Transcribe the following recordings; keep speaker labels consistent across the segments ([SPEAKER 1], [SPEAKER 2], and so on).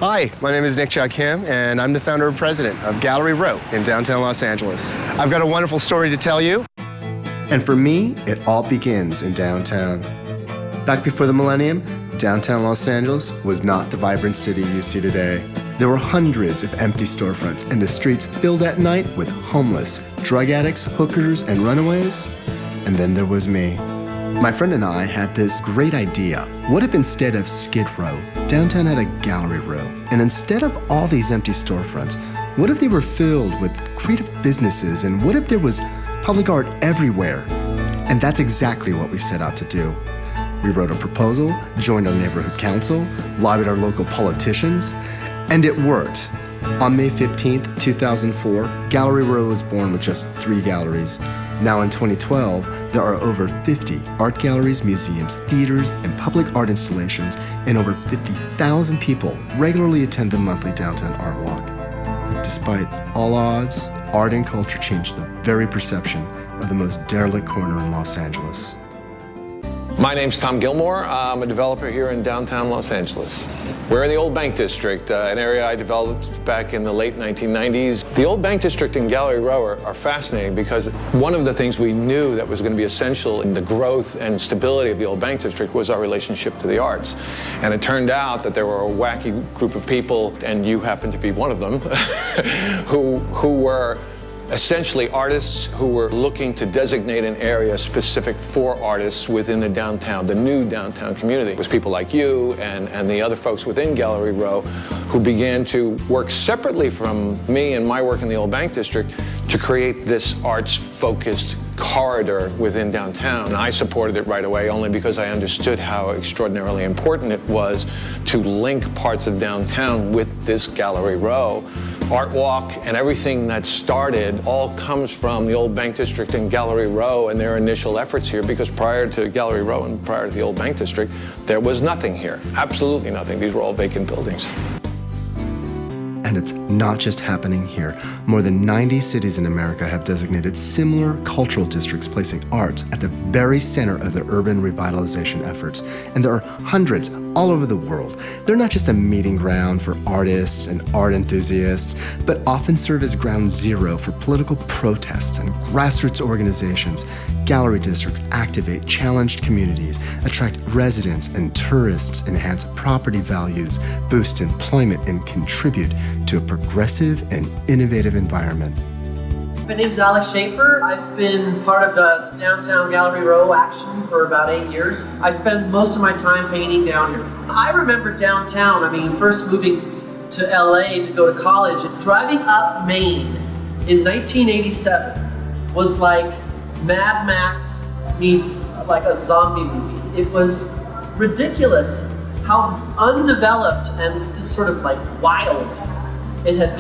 [SPEAKER 1] Hi, my name is Nic Cha Kim, and I'm the founder and president of Gallery Row in downtown Los Angeles. I've got a wonderful story to tell you. And for me, it all begins in downtown. Back before the millennium, downtown Los Angeles was not the vibrant city you see today. There were hundreds of empty storefronts and the streets filled at night with homeless, drug addicts, hookers, and runaways. And then there was me. My friend and I had this great idea. What if instead of Skid Row, downtown had a Gallery Row? And instead of all these empty storefronts, what if they were filled with creative businesses? And what if there was public art everywhere? And that's exactly what we set out to do. We wrote a proposal, joined our neighborhood council, lobbied our local politicians, and it worked. On May 15th, 2004, Gallery Row was born with just 3 galleries. Now in 2012, there are over 50 art galleries, museums, theaters, and public art installations, and over 50,000 people regularly attend the monthly downtown art walk. Despite all odds, art and culture changed the very perception of the most derelict corner in Los Angeles.
[SPEAKER 2] My name's Tom Gilmore. I'm a developer here in downtown Los Angeles. We're in the Old Bank District, an area I developed back in the late 1990s. The Old Bank District and Gallery Row are fascinating because one of the things we knew that was going to be essential in the growth and stability of the Old Bank District was our relationship to the arts. And it turned out that there were a wacky group of people, and you happen to be one of them, who were essentially artists who were looking to designate an area specific for artists within the downtown, the new downtown community. It was people like you and the other folks within Gallery Row who began to work separately from me and my work in the Old Bank District to create this arts-focused corridor within downtown. And I supported it right away only because I understood how extraordinarily important it was to link parts of downtown with this Gallery Row. Art Walk and everything that started all comes from the Old Bank District and Gallery Row and their initial efforts here, because prior to Gallery Row and prior to the Old Bank District, there was nothing here. Absolutely nothing. These were all vacant buildings.
[SPEAKER 1] And it's not just happening here. More than 90 cities in America have designated similar cultural districts, placing arts at the very center of their urban revitalization efforts. And there are hundreds all over the world. They're not just a meeting ground for artists and art enthusiasts, but often serve as ground zero for political protests and grassroots organizations. Gallery districts activate challenged communities, attract residents and tourists, enhance property values, boost employment, and contribute to a progressive and innovative environment.
[SPEAKER 3] My name's Schaefer. I've been part of the Downtown Gallery Row action for about 8 years. I spend most of my time painting down here. I remember downtown, first moving to LA to go to college. Driving up Main in 1987 was like Mad Max meets like a zombie movie. It was ridiculous how undeveloped and just sort of like wild it had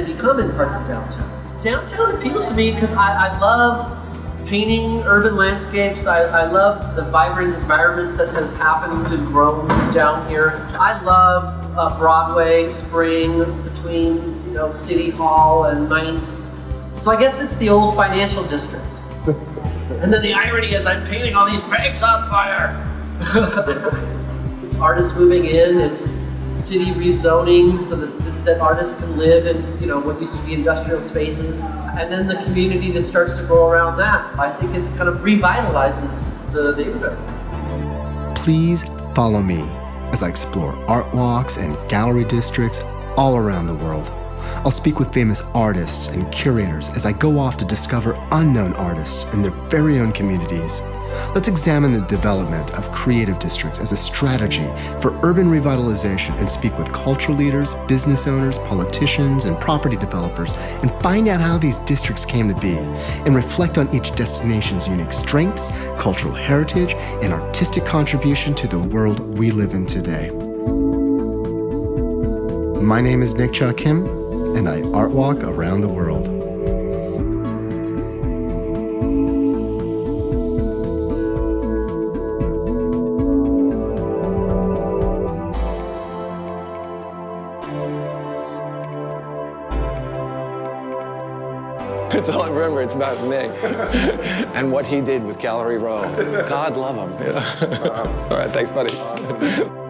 [SPEAKER 3] become in parts of downtown. Downtown appeals to me because I love painting urban landscapes. I love the vibrant environment that has happened and grown down here. I love Broadway, Spring, between City Hall and 9th. So I guess it's the old financial district. And then the irony is I'm painting all these banks on fire. It's artists moving in, it's city rezoning so that artists can live in what used to be industrial spaces, and then the community that starts to grow around that. I think it kind of revitalizes the neighborhood.
[SPEAKER 1] Please follow me as I explore art walks and gallery districts all around the world. I'll speak with famous artists and curators as I go off to discover unknown artists in their very own communities. Let's examine the development of creative districts as a strategy for urban revitalization and speak with cultural leaders, business owners, politicians, and property developers, and find out how these districts came to be, and reflect on each destination's unique strengths, cultural heritage, and artistic contribution to the world we live in today. My name is Nic Cha Kim, and I art walk around the world.
[SPEAKER 2] That's all I remember. It's about Nick and what he did with Gallery Row. God love him. All right, thanks, buddy.
[SPEAKER 1] Awesome.